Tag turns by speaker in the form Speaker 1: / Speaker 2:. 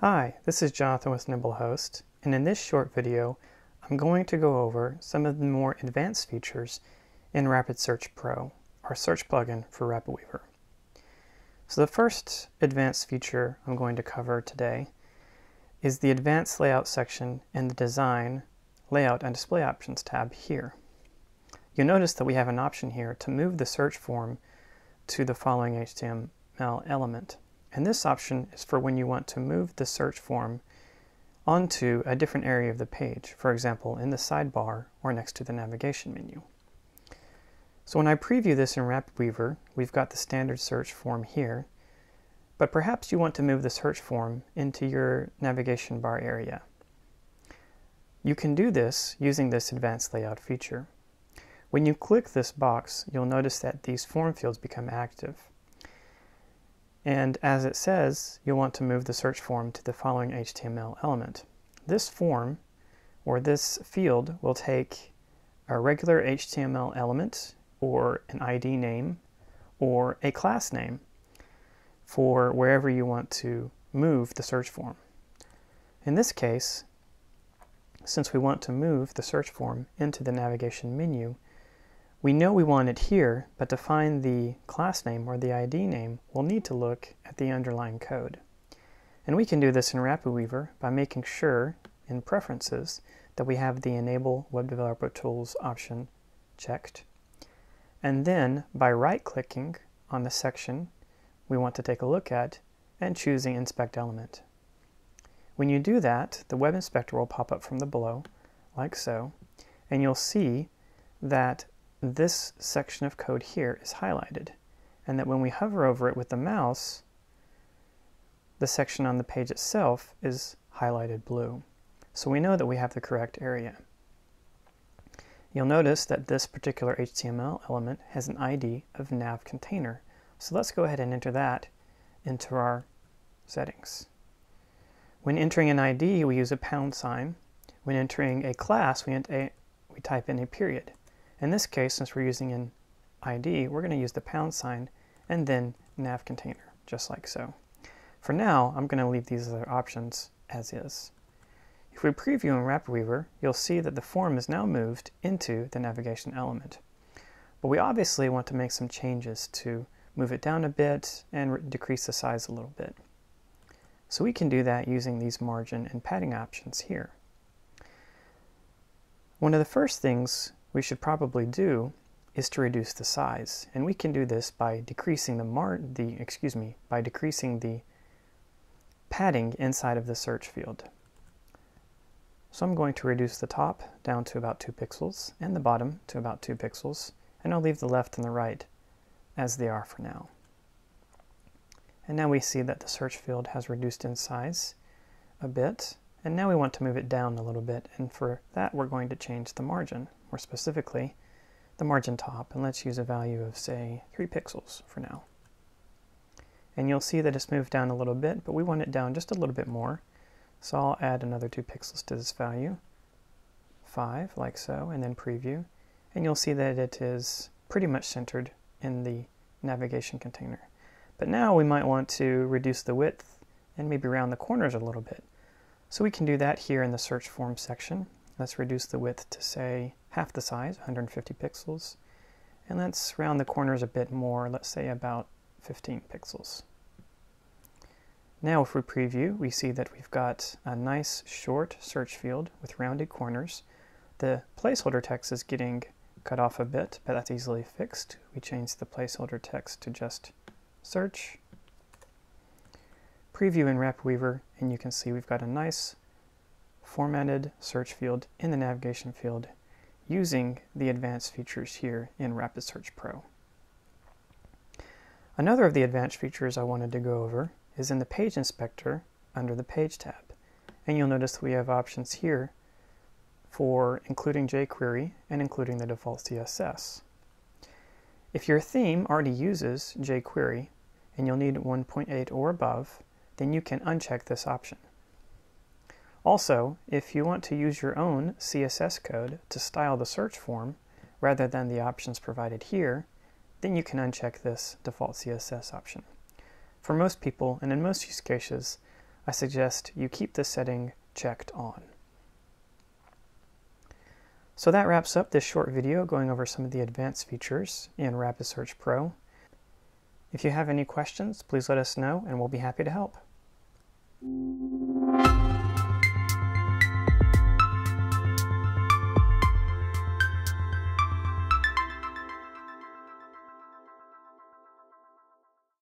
Speaker 1: Hi, this is Jonathan with NimbleHost, and in this short video, I'm going to go over some of the more advanced features in RapidSearch Pro, our search plugin for RapidWeaver. So the first advanced feature I'm going to cover today is the Advanced Layout section in the Design, Layout, and Display Options tab here. You'll notice that we have an option here to move the search form to the following HTML element. And this option is for when you want to move the search form onto a different area of the page, for example, in the sidebar or next to the navigation menu. So when I preview this in RapidWeaver, we've got the standard search form here, but perhaps you want to move the search form into your navigation bar area. You can do this using this advanced layout feature. When you click this box, you'll notice that these form fields become active. And as it says, you'll want to move the search form to the following HTML element. This form, or this field, will take a regular HTML element, or an ID name, or a class name for wherever you want to move the search form. In this case, since we want to move the search form into the navigation menu, we know we want it here, but to find the class name or the ID name, we'll need to look at the underlying code. And we can do this in RapidWeaver by making sure in Preferences that we have the Enable Web Developer Tools option checked. And then by right-clicking on the section we want to take a look at and choosing Inspect Element. When you do that, the Web Inspector will pop up from the below, like so, and you'll see that this section of code here is highlighted, and that when we hover over it with the mouse, the section on the page itself is highlighted blue. So we know that we have the correct area. You'll notice that this particular HTML element has an ID of nav container. So let's go ahead and enter that into our settings. When entering an ID, we use a £sign. When entering a class, we type in a period. In this case, since we're using an ID, we're going to use the £sign and then nav container, just like so. For now, I'm going to leave these other options as is. If we preview in RapidWeaver, you'll see that the form is now moved into the navigation element. But we obviously want to make some changes to move it down a bit and decrease the size a little bit. So we can do that using these margin and padding options here. One of the first things we should probably do is to reduce the size, and we can do this by decreasing the padding inside of the search field. So I'm going to reduce the top down to about 2 pixels and the bottom to about 2 pixels, and I'll leave the left and the right as they are for now. And now we see that the search field has reduced in size a bit, and now we want to move it down a little bit, and for that we're going to change the margin. More specifically, the margin top, and let's use a value of, say, 3 pixels for now. And you'll see that it's moved down a little bit, but we want it down just a little bit more, so I'll add another 2 pixels to this value, 5, like so, and then preview, and you'll see that it is pretty much centered in the navigation container. But now we might want to reduce the width and maybe round the corners a little bit. So we can do that here in the search form section. Let's reduce the width to, say, half the size, 150 pixels. And let's round the corners a bit more, let's say about 15 pixels. Now if we preview, we see that we've got a nice short search field with rounded corners. The placeholder text is getting cut off a bit, but that's easily fixed. We change the placeholder text to just search. Preview in RapidWeaver, and you can see we've got a nice formatted search field in the navigation field using the advanced features here in RapidSearch Pro. Another of the advanced features I wanted to go over is in the Page Inspector under the Page tab. And you'll notice we have options here for including jQuery and including the default CSS. If your theme already uses jQuery and you'll need 1.8 or above, then you can uncheck this option. Also, if you want to use your own CSS code to style the search form rather than the options provided here, then you can uncheck this default CSS option. For most people, and in most use cases, I suggest you keep this setting checked on. So that wraps up this short video going over some of the advanced features in RapidSearch Pro. If you have any questions, please let us know and we'll be happy to help.